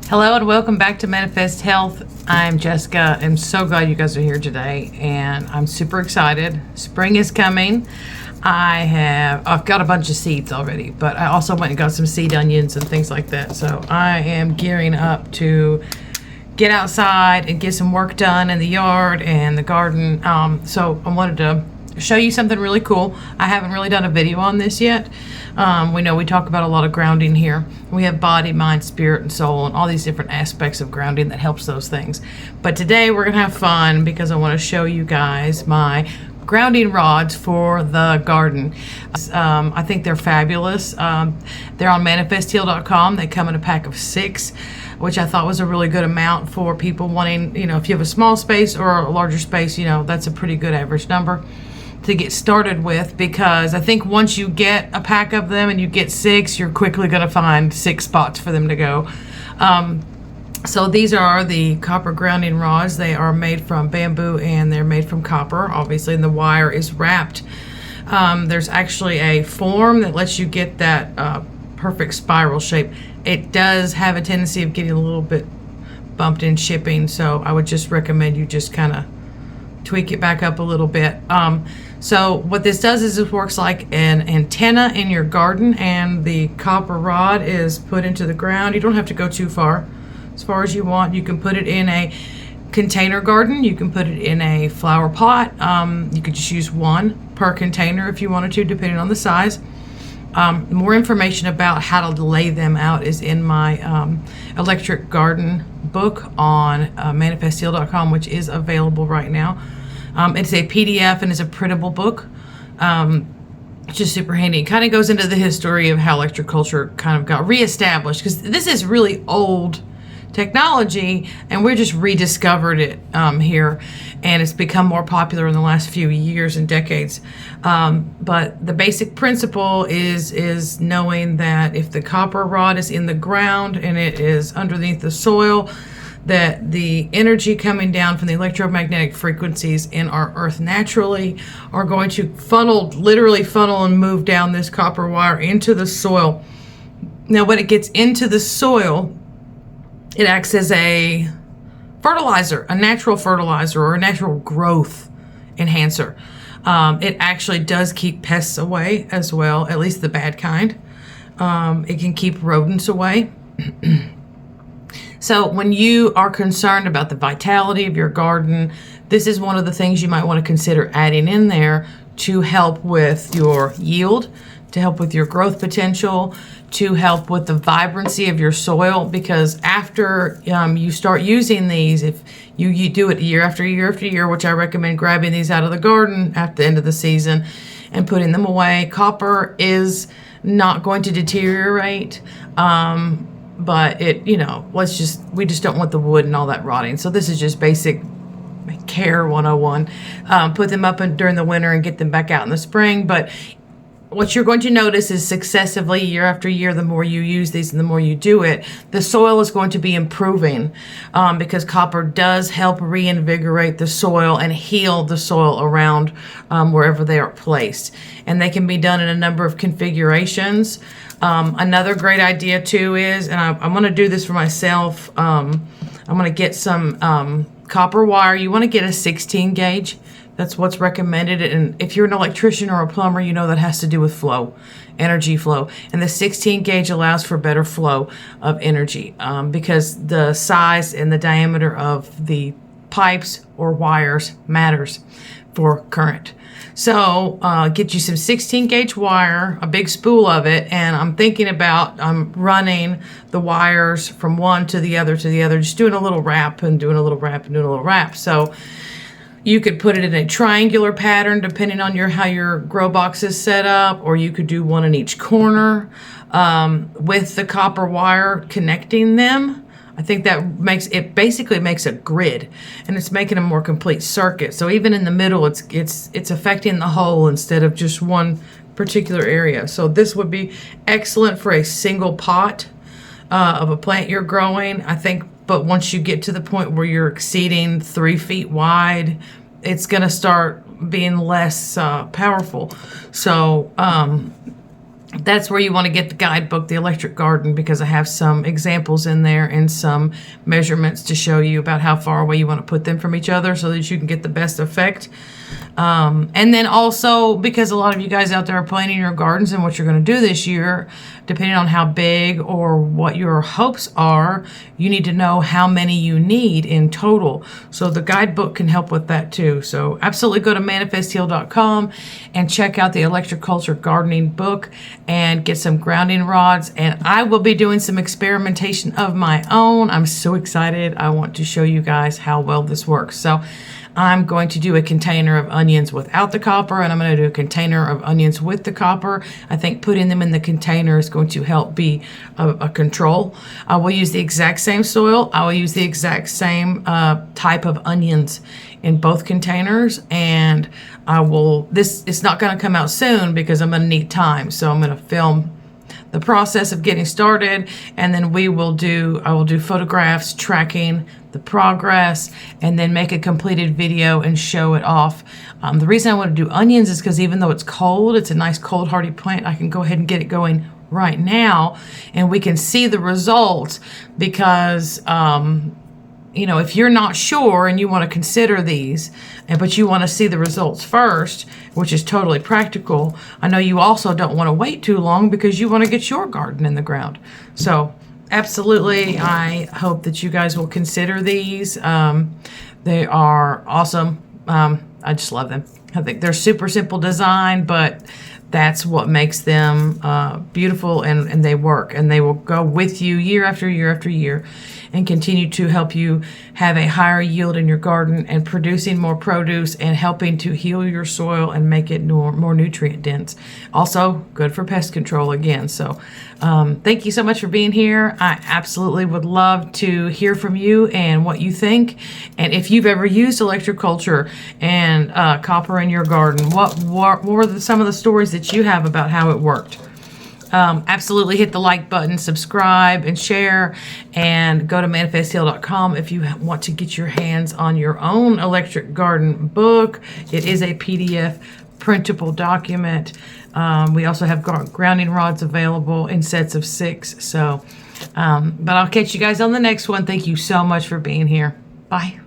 Hello and welcome back to Manifest Health. I'm Jessica. I'm so glad you guys are here today, and I'm super excited. Spring is coming. I've got a bunch of seeds already, but I also went and got some seed onions and things like that. So I am gearing up to get outside and get some work done in the yard and the garden. So I wanted to show you something really cool. I haven't really done a video on this yet. We know we talk about a lot of grounding here. We have body, mind, spirit, and soul, and all these different aspects of grounding that helps those things. But today we're gonna have fun because I want to show you guys my grounding rods for the garden. I think they're fabulous. They're on manifestheal.com. They come in a pack of 6, which I thought was a really good amount for people wanting, if you have a small space or a larger space, that's a pretty good average number to get started with, because I think once you get a pack of them and you get 6, you're quickly going to find 6 spots for them to go. So these are the copper grounding rods. They are made from bamboo and they're made from copper, obviously, and the wire is wrapped. There's actually a form that lets you get that perfect spiral shape. It does have a tendency of getting a little bit bumped in shipping, so I would just recommend you just kind of tweak it back up a little bit. So what this does is it works like an antenna in your garden, and the copper rod is put into the ground. You don't have to go too far, as far as you want. You can put it in a container garden. You can put it in a flower pot. You could just use one per container if you wanted to, depending on the size. More information about how to lay them out is in my electric garden book on manifestheal.com, which is available right now. It's a PDF and it's a printable book. It's just super handy. It kind of goes into the history of how electric culture kind of got reestablished, because this is really old technology and we just rediscovered it here, and it's become more popular in the last few years and decades. But the basic principle is knowing that if the copper rod is in the ground and it is underneath the soil, that the energy coming down from the electromagnetic frequencies in our earth naturally are going to literally funnel and move down this copper wire into the soil. Now when it gets into the soil, it acts as a fertilizer, a natural fertilizer, or a natural growth enhancer. It actually does keep pests away as well, at least the bad kind. It can keep rodents away. So when you are concerned about the vitality of your garden, this is one of the things you might want to consider adding in there to help with your yield, to help with your growth potential, to help with the vibrancy of your soil. Because after you start using these, if you do it year after year after year, which I recommend grabbing these out of the garden at the end of the season and putting them away. Copper is not going to deteriorate, but we just don't want the wood and all that rotting. So this is just basic care 101. Put them up during the winter and get them back out in the spring. But what you're going to notice is successively, year after year, the more you use these and the more you do it, the soil is going to be improving, because copper does help reinvigorate the soil and heal the soil around wherever they are placed. And they can be done in a number of configurations. Another great idea too is, and I'm going to do this for myself, I'm going to get some copper wire. You want to get a 16 gauge. That's what's recommended. And if you're an electrician or a plumber, that has to do with flow, energy flow. And the 16 gauge allows for better flow of energy, because the size and the diameter of the pipes or wires matters for current. So get you some 16 gauge wire, a big spool of it, and I'm thinking about running the wires from one to the other, just doing a little wrap and doing a little wrap and doing a little wrap. So you could put it in a triangular pattern depending on how your grow box is set up, or you could do one in each corner with the copper wire connecting them. I think that basically makes a grid, and it's making a more complete circuit. So even in the middle, it's affecting the whole instead of just one particular area. So this would be excellent for a single pot of a plant you're growing, I think. But once you get to the point where you're exceeding 3 feet wide, it's going to start being less powerful. So that's where you want to get the guidebook, The Electric Garden, because I have some examples in there and some measurements to show you about how far away you want to put them from each other so that you can get the best effect. And then also, because a lot of you guys out there are planning your gardens and what you're going to do this year, depending on how big or what your hopes are, you need to know how many you need in total. So the guidebook can help with that too. So absolutely go to manifestheal.com and check out the Electric Culture Gardening book and get some grounding rods. And I will be doing some experimentation of my own. I'm so excited. I want to show you guys how well this works. So I'm going to do a container of onions without the copper, and I'm going to do a container of onions with the copper. I think putting them in the container is going to help be a control. I will use the exact same soil. I will use the exact same type of onions in both containers, and it's not going to come out soon because I'm going to need time. So I'm going to film the process of getting started, and then I will do photographs tracking the progress, and then make a completed video and show it off. The reason I want to do onions is because even though it's cold, it's a nice cold hardy plant. I can go ahead and get it going right now, and we can see the results because if you're not sure and you want to consider these, but you want to see the results first, which is totally practical, I know you also don't want to wait too long because you want to get your garden in the ground. So absolutely, I hope that you guys will consider these. They are awesome. I just love them. I think they're super simple design, but that's what makes them beautiful, and they work, and they will go with you year after year after year and continue to help you have a higher yield in your garden and producing more produce and helping to heal your soil and make it more nutrient dense. Also good for pest control again. So thank you so much for being here. I absolutely would love to hear from you and what you think. And if you've ever used electroculture and copper in your garden, what were some of the stories that you have about how it worked? Absolutely hit the like button, subscribe, and share, and go to manifestheal.com if you want to get your hands on your own electric garden book. It is a PDF printable document. We also have grounding rods available in sets of 6. So, but I'll catch you guys on the next one. Thank you so much for being here. Bye.